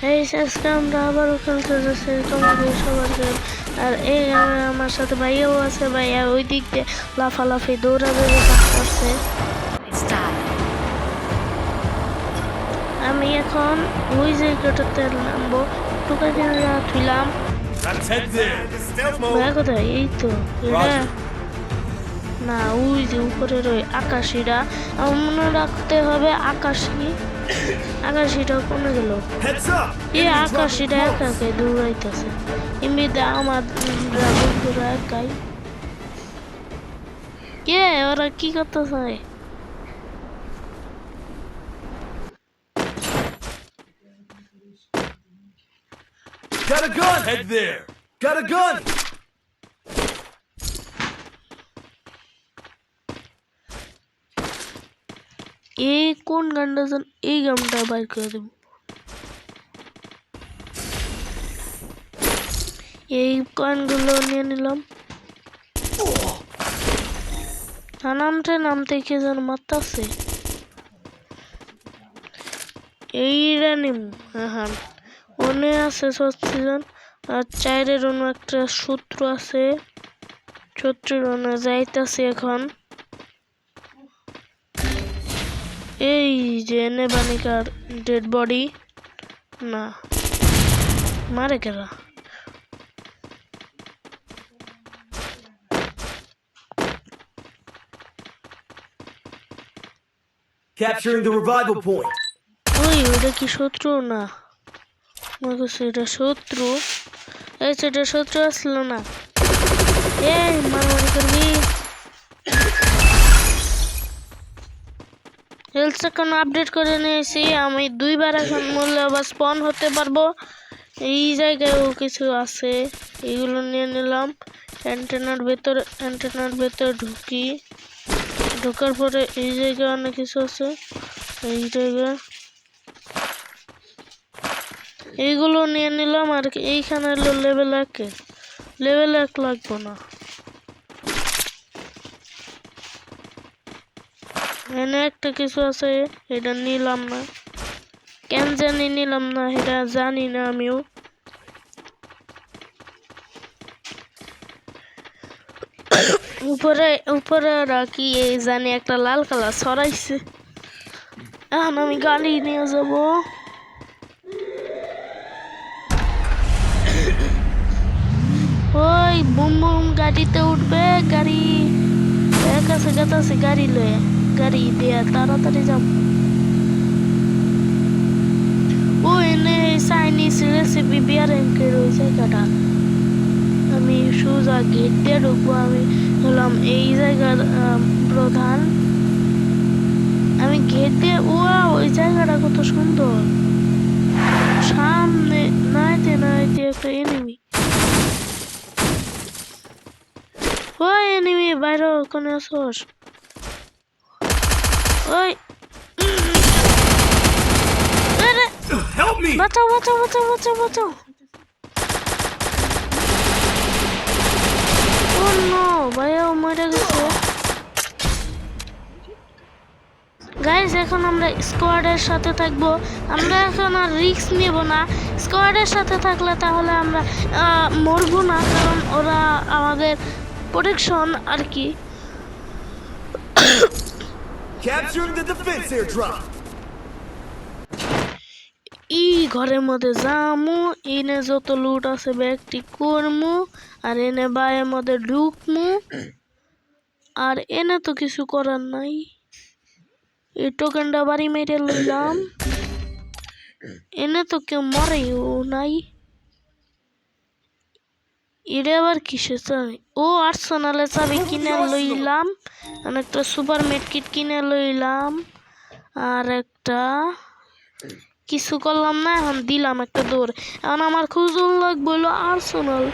এই আজকে আমরা আবারও খেলতে যাচ্ছি তোমাদের সবার গেম। আর এই আমার সাথে ভাইয়াও আছে, ভাইয়া ওই দিক দিয়ে লাফালাফি দৌড়াদৌড়ি করতেছে। আমি এখন ওই জায়গাটাতে নামবো, টুকাকে তুইলাম। ভাইয়া কোথায়? এই তো এটা না, ওই যে উপরের ওই আকাশিটা আমার মনে রাখতে হবে। আকাশিটা কমে গেল। এই আকাশিটা একাকে দৌড়াইতেছে, এমনিতে আমার বন্ধুরা একাই। কে ওরা কি করতেছে? Got a gun! Head there! Got a gun! এই কোন গানটা যেন, এই গানটা বাইর করে দেব। এই গানগুলো নিয়ে নিলাম। নামতে কে যেন মারতাছে। এইটা নিম। হ্যাঁ, মনে আছে সত্যিজন। আর চাইরের অন্য একটা শত্রু আছে, শত্রুর অন্য যাইতাছে এখন। এই যে নেবানিকার ডেড বডি না মারে কেরা। Capturing the revival point. ওইটা কি শত্রু? না মনে করছে এটা শত্রু। এই সেটা শত্রু আসলো না। এই মারামারি করবি? হেলথ এখন আপডেট করে নিয়েছি আমি। 2বার এখন মূল্য আবার স্পন হতে পারবো। এই জায়গায়ও কিছু আছে, এগুলো নিয়ে নিলাম। অ্যান্টেনার ভেতর ঢোকার পরে এই জায়গায় অনেক কিছু আছে। এই জায়গা এইগুলো নিয়ে নিলাম। আর এইখানে হলো লেভেল 1 লাগবো না। এখানে একটা কিছু আছে, এটা নিলাম না কেন জানি, নিলাম না এটা জানি না আমিও। উপরে রাখি এই জানি একটা লাল কালার ছড়াইছে। এখন আমি গাড়ি নিয়ে যাব। ওই বুম বুম গাড়িতে উঠবে। গাড়ি কাছে গাড়ি লয়ে, গাড়ি দিয়ে তাড়াতাড়ি যাব। ও এনে চাইনিজ রেসিপি বিয়ারের ওই জায়গাটা। আমি সোজা গেট দিয়ে ঢুকবো। আমি হলাম এই জায়গার প্রধান। আমি গেট দিয়ে ওই জায়গাটা কত সুন্দর। সামনে নাইতে একটা এনিমি। ওই এনিমি বাইরে ওখানে আসোস। ওই Help me! বাঁচাও। ও নো, ভাইয়াও মরে গেছে। গাইস এখন আমরা স্কোয়াডের সাথে থাকবো। আমরা এখন আর রিস্ক নেব না। স্কোয়াডের সাথে থাকলে তাহলে আমরা মরবো না, কারণ ওরা আমাদের প্রোটেকশন আর কি। Capturing the defense airdrop. এই ঘরের মধ্যে যামু, এনে যত লুট আছে ব্যাগটি করমু, আর এনে বাইরের মধ্যে ঢুকমু। আর এনে তো কিছু করার নাই। এই টোকেনটা বাড়ি মেরে লইলাম। এনে তো কেউ মরেও নাই। এটা আবার কিসের চাবি? ও আর্সেনালের চাবি কিনে লইলাম। একটা সুপার মেডকিট কিনে লইলাম। আর একটা কিছু করলাম না, এখন দিলাম একটা দৌড়। এখন আমার খুঁজুন লাগবে হলো আর্সেনাল।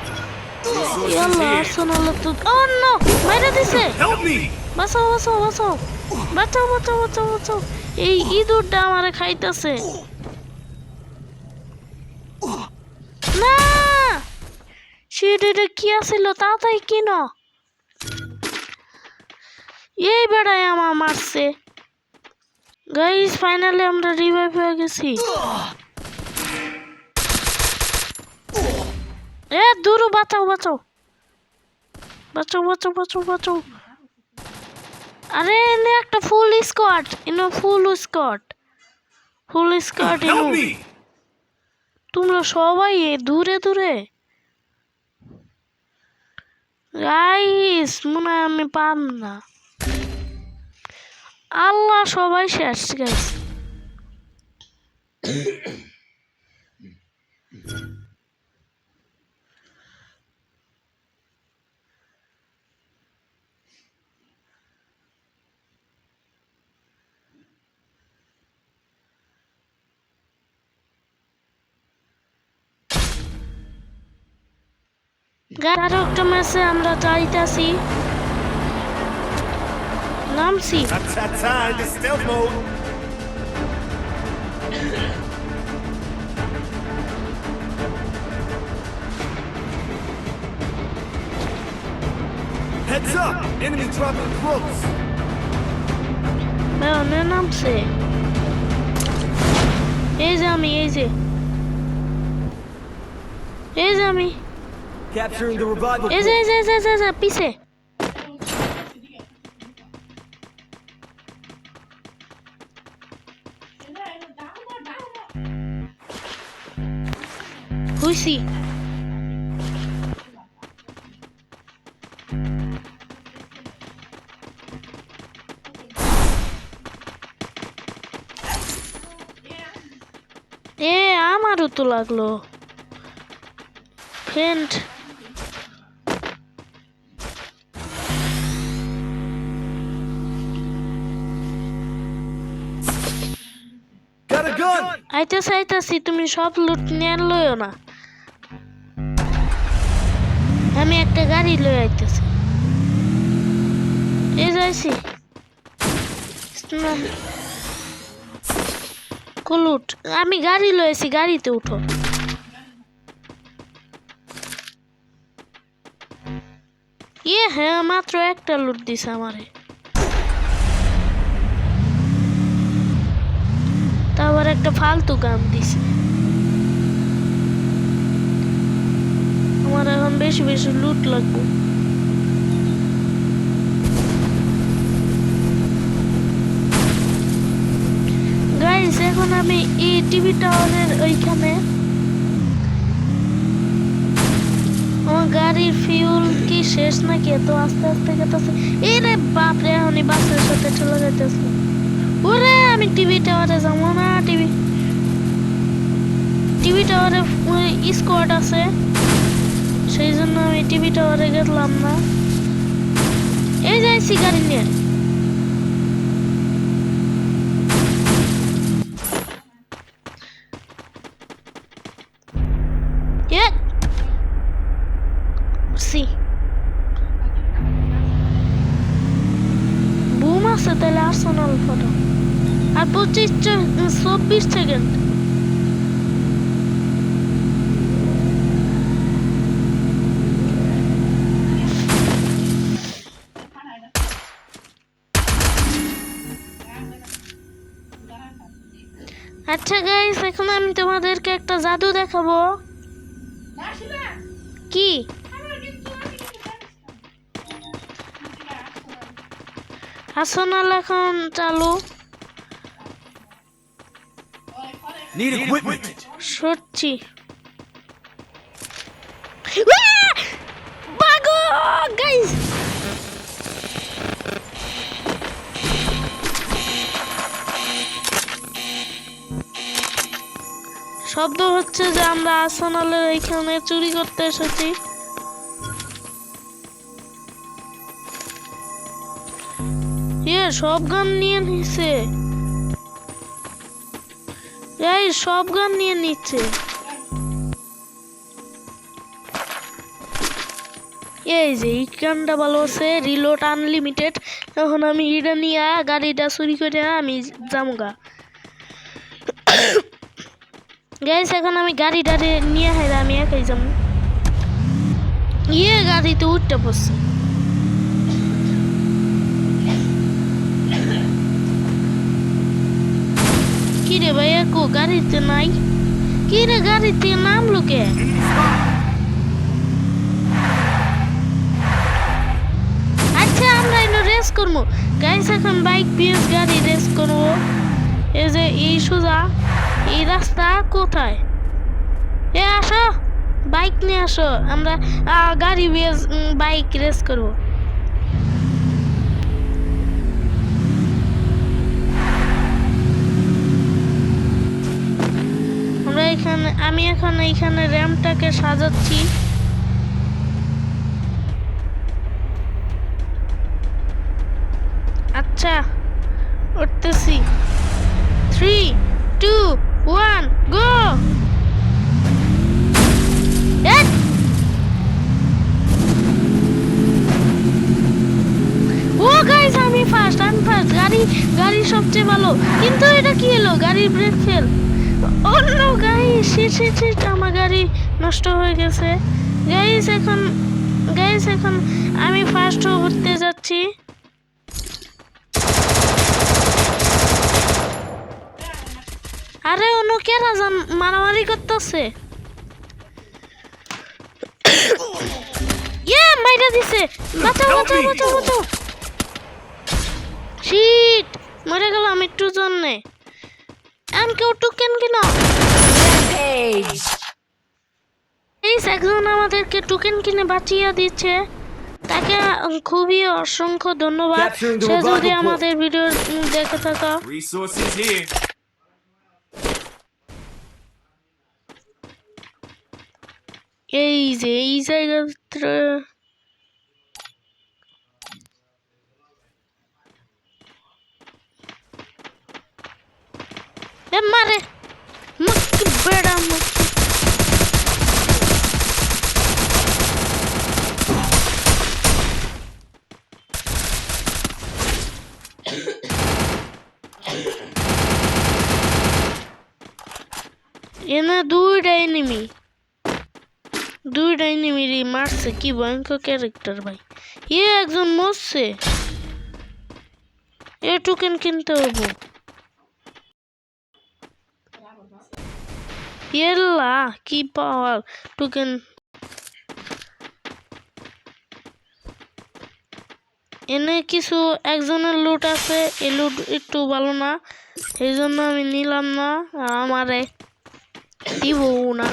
আর্সেনাল তো মেরে দিছে। বাঁচাও। এই ইঁদুরটা আমারে খাইতেছে। না সেটা কি আছিল? তাড়াতাড়ি কিন। এই বেড়ায় আমার মারছে। গাইস ফাইনালি আমরা রিভাইভ হয়ে গেছি। এ দূর বাঁচাও বাঁচাও বাঁচাও বাঁচাও বাঁচাও বাঁচাও আরে এনে একটা ফুল স্কোয়াড Help me! তোমরা সবাই দূরে দূরে গাইস মনে হয় আমি পাম না আল্লাহ সবাই শেষ গাইস আরো একটা ম্যাচে আমরা চাইতাছি নামছি Into stealth mode. Heads up! Enemy dropping close. অনে নামছে এই যে আমি Capturing the revival. এই যে পিছে হইছি আমারও তো লাগলো ফ্রেন্ড Got a gun. আইতাছি তুমি সব লুট নিয়ে লইও না আমি একটা গাড়ি লই আইতাছি এই যাইছি লুট আমি গাড়ি লইছি গাড়িতে উঠো হ্যাঁ মাত্র একটা লুট দিছে আমারে তারপর একটা ফালতু গান দিছে আমার এখন বেশি বেশি লুট লাগবে গাইস এখন আমি এই টিভি টাওয়ারের ওইখানে আমার গাড়ির ফিউল কি শেষ নাকি এত আস্তে আস্তে গেতেছে এই রে বাপরে এখনই বাসের সাথে চলে যাইতেছে ওরে আমি টিভি টাওয়ারে যাবো না টিভি টাওয়ারে স্কোয়াড আছে সেই জন্য আমি টিভি টাওয়ারে গেলাম না এই যাইছি গাড়ি নিয়ে বুম আছে তাহলে আর্সেনাল ফটো আর 24 সেকেন্ড আচ্ছা গাইস এখন আমি তোমাদেরকে একটা জাদু দেখাবো কি আর্সেনাল এখন চালু Need equipment. সরছি ভাগো গাইস শব্দ হচ্ছে যে আমরা আর্সেনালের এখানে চুরি করতে এসেছি সব গান নিয়ে নিচ্ছে সব গান নিয়ে নিচ্ছে এই যে এই গানটা ভালো আছে রিলোড আনলিমিটেড এখন আমি এটা নিয়ে গাড়িটা চুরি করে আমি যামগা গাইস এখন আমি গাড়িটা নিয়ে হাইরা আমি একাই যাবো গাড়িতে উঠতে বসছে কিরে ভাইয়া কো গাড়িতে নাই কিরে গাড়িতে নামলো কে রেস করবো গাইস এখন বাইক পিএস গাড়ি রেস করবো এই যে এই সোজা এই রাস্তা কোথায় এ আসো বাইক নিয়ে আসো আমরা গাড়ি পিএস বাইক রেস করবো আমরা এখানে আমি এখন এইখানে র্যাম্পটাকে সাজাচ্ছি আচ্ছা উঠতেছি 3 2 1 গো ও গাইস আমি ফার্স্ট গাড়ি সবচেয়ে ভালো কিন্তু এটা কি হলো গাড়ির ব্রেক ফেল ও নো গাইস শিট আমার গাড়ি নষ্ট হয়ে গেছে গাইস এখন আমি ফার্স্ট হতে যাচ্ছি আরে অন্য কেরা মারামারি করতেছে ইয়ে মাইরা দিছে বাঁচাও শিট মরে গেলাম একটু জন্যে কেউ টুকেন কিনা এই একজন আমাদেরকে টুকেন কিনে বাঁচিয়ে দিচ্ছে তাকে খুবই অসংখ্য ধন্যবাদ সে যদি আমাদের ভিডিও দেখে থাকা Resources here. এই যে এই জায়গাটা মারে মুক্তি বেড়া মুক্তি এনে দুইটা এনিমি মারছে কি ভয়ঙ্কর ক্যারেক্টার ভাই একজন মরছে টোকেন কিনতে হবো ইয়েল্লা কি পাওয়ার টোকেন এনে কিছু একজনের লুট আছে এই লুট একটু ভালো না এই জন্য আমি নিলাম না আমারে দিব না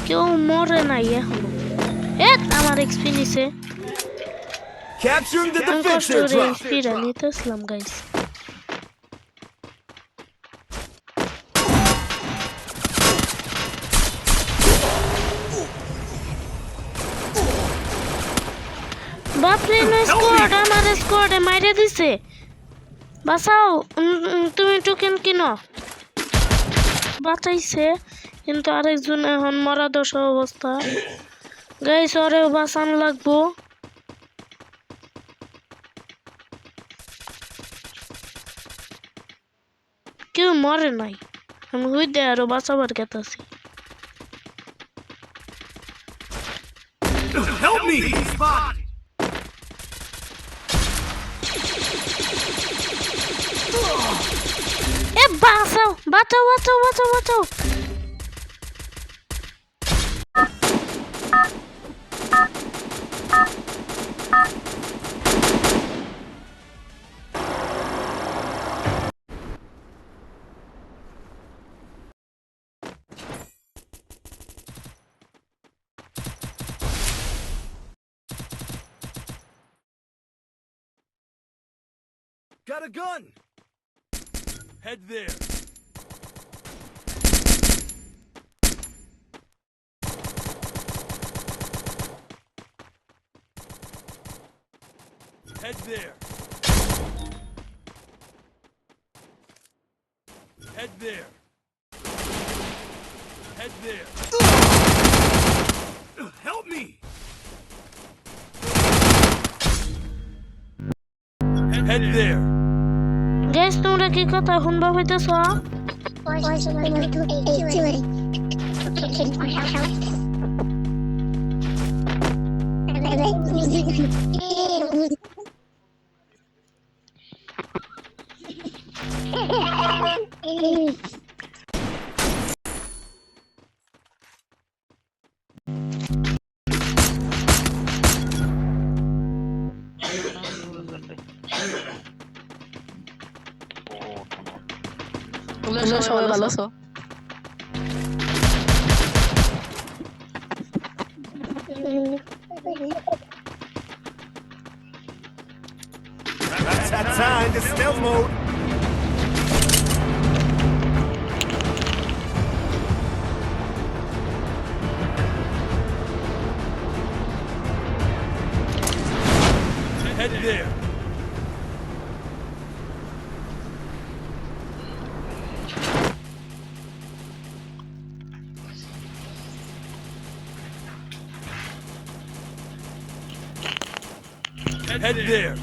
কেউ মরে নাই এখনো আমার এক্সপি নিছে Capturing the defensive drop. এক্সপিটা নিতেছিলাম গাইস বাপরে আমার স্কোয়াডে মাইরে দিছে বাঁচাও তুমি টোকেন কিনো বাঁচাইছে কিন্তু আরেকজন এখন মরা দশা অবস্থা গাইস ওরেও বাঁচান লাগবো কেউ মরে নাই আমি হইতে আরো বাঁচাবার কেতাছি Help me! Spot! বাঁচাও Got a gun! Head there. Head there. Head there. Head there. Help me! Head there. Guys তোমরা কি কথা শুনবা পাইতেছ তোমরা সবাই ভালো আছো? That's that time to stealth mode. Head there. Head there.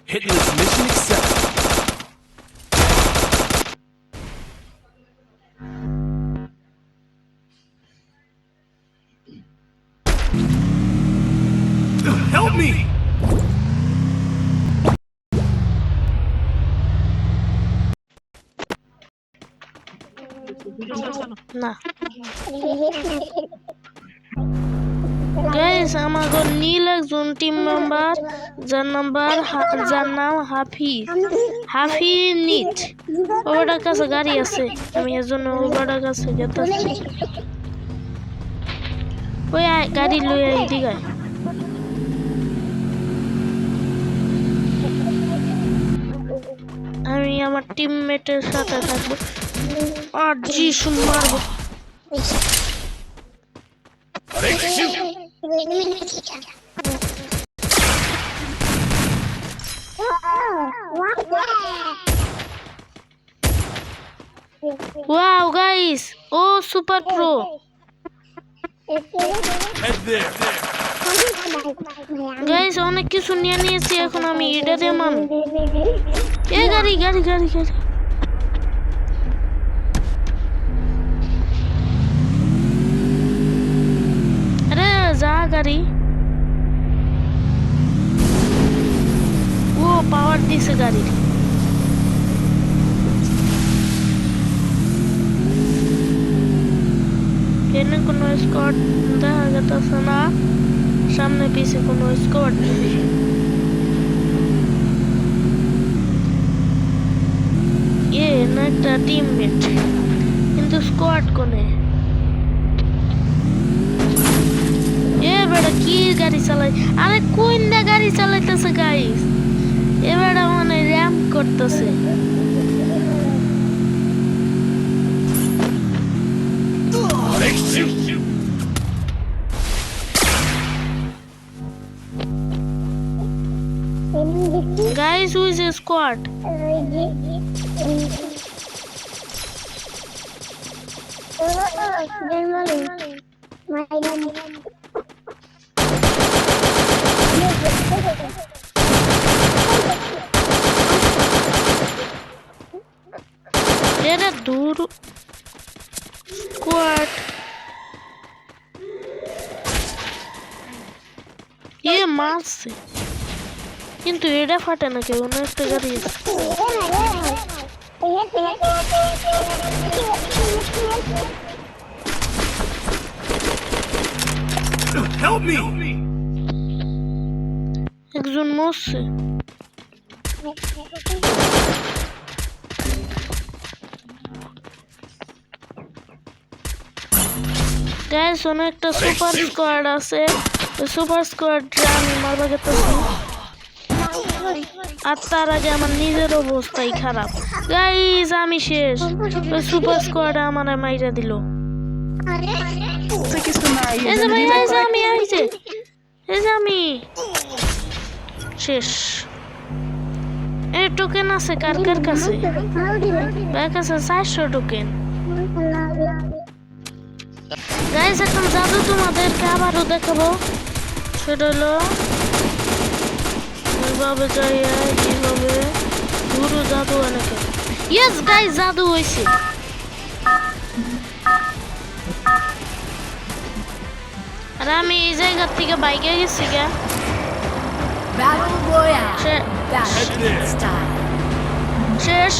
Hitless mission accepted. Help me! না guys আমাকে নীল একজন টিম মেম্বার যার নাম হাফিজ নিট ওর কাছে গাড়ি আছে আমি এর জন্য ওর কাছে যেতেছি ওই গাড়ি লইয়া এদিকে আয়। আমি আমার টিমমেটের সাথে থাকবো আর জি মারবো Wow guys, oh super pro. Head there. Guys অনেক কিছু নিয়ে নিয়েছি এখন আমি এটা দিয়ে মান এ গাড়ি গাড়ি গাড়ি গাড়ি আরে যা গাড়ি ও পাওয়ার দিছে গাড়ি এখানে কোনো স্কোয়াড দেখা যাচ্ছে না সামনে পিছে কোনো স্কোয়াড নেই এ না একটা টিমমেট কিন্তু স্কোয়াড কোনে এ বেটা কি গাড়ি চালাই আরে কোন না গাড়ি চালাইতেছে গাইস এ বেটা মানে র্যাম্প করতেছে Guys, who is a squad? Era duro. Squad. ये मास से কিন্তু এটা ফাটে না কেউ না একটা গাড়ি Help me! একজন মরছে গাইস অনেক একটা সুপার স্কোয়াড আছে সুপার স্কোয়াড আমি মারবা গেতেছি আর তার আগে আমার নিজের অবস্থাই খারাপ গাইস আমি শেষ ওই সুপার স্কোয়াড আমার মাইরা দিল এই যে ভাই আমি শেষ এই টোকেন আছে কার কার কাছে ভাই কাছে 400 টোকেন গাইস এখন জাদু তোমাদেরকে আবারও দেখাবো সেটা হলো এইভাবে যাই এইভাবে পুরো জাদু অনেকে ইয়েস গাইস জাদু হয়েছে আর আমি এই জায়গা থেকে বাইকে গেছি গা Battle Royale. Head there. Style. শেষ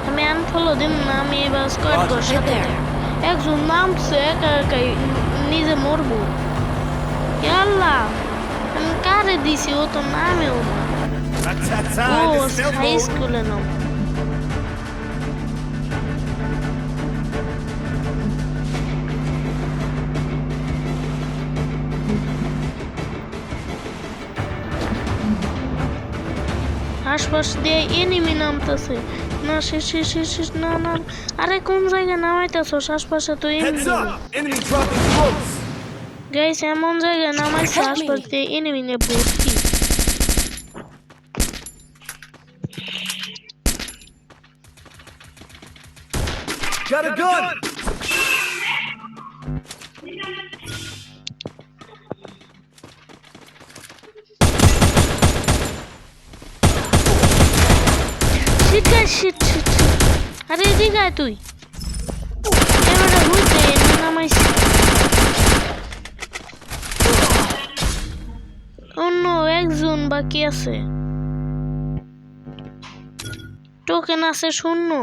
আমি ফলো দিন না, আমি এবার স্কোয়াড Right সাথে there. একজন নামছে একা একাই নিজে মরবো। আল্লাহ, আমি কারে দিছি, ও তো নামেও না। ও হাই স্কুলে নাম। আশপাশ দিয়ে এনিমি নামতেছে। না শেষ না না, আরে কোন জায়গায় নামাইতেছ? আশপাশে তো Heads enemy. up! Enemy dropping close! Guys এমন জায়গায় নামাইছে আশপাশ দিয়ে এনিমি নিয়ে ভর্তি। Got a gun! Shit guys, shit. আরে এদিকে আয় তুই। এবারে বুঝতে নামাইছি। অন্য একজন বাকি আছে। টোকেন আছে 0।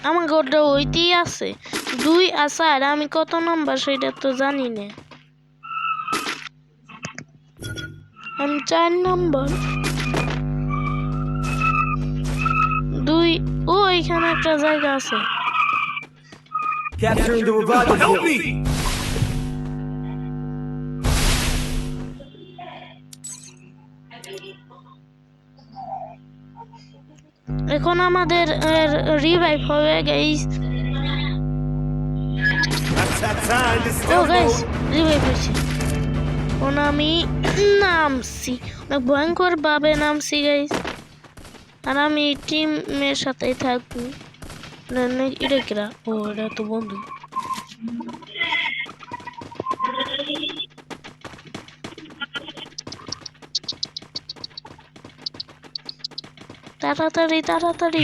আমার ঘরটা ওইতেই আছে 2 আছে, আর আমি কত নাম্বার সেটা তো জানি না। আমি 4 নাম্বার। 2 ও এখানে একটা জায়গা আছে। Capturing the revival. Help me! এখন আমাদের রিভাইভ হবে গাইস। That's time to ও stealth গাইস mode. রিভাইভ হয়েছে। এখন আমি নামছি, অনেক ভয়ঙ্কর ভাবে নামছি গাইস। আর আমি টিমের সাথেই থাকবো। এটা কিরা? ও এটা তো বন্ধু। তাড়াতাড়ি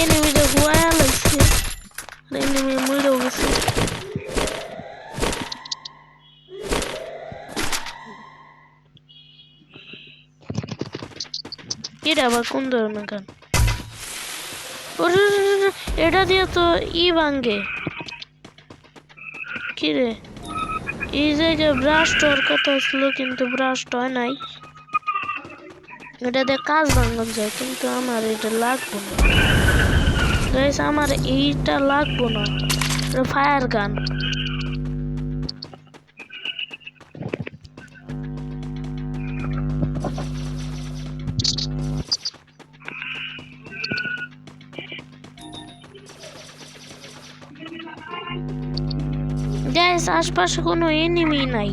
এনিমিটা হুয়ায়া লাগছে। এনিমি মরেও গেছে। এটা আবার কোন ধরনের গান? এটা দিয়ে তো ভাঙ্গে। কিরে, এই জায়গায় ব্রাস্ট হওয়ার কথা ছিল কিন্তু ব্রাস্ট হয় নাই। এটা দিয়ে কাজ ভাঙানো যায় কিন্তু আমার এটা লাগবো না গাইস, আমার এইটা লাগবো না। Fire gun. গাইস আশপাশে কোনো এনিমি নাই।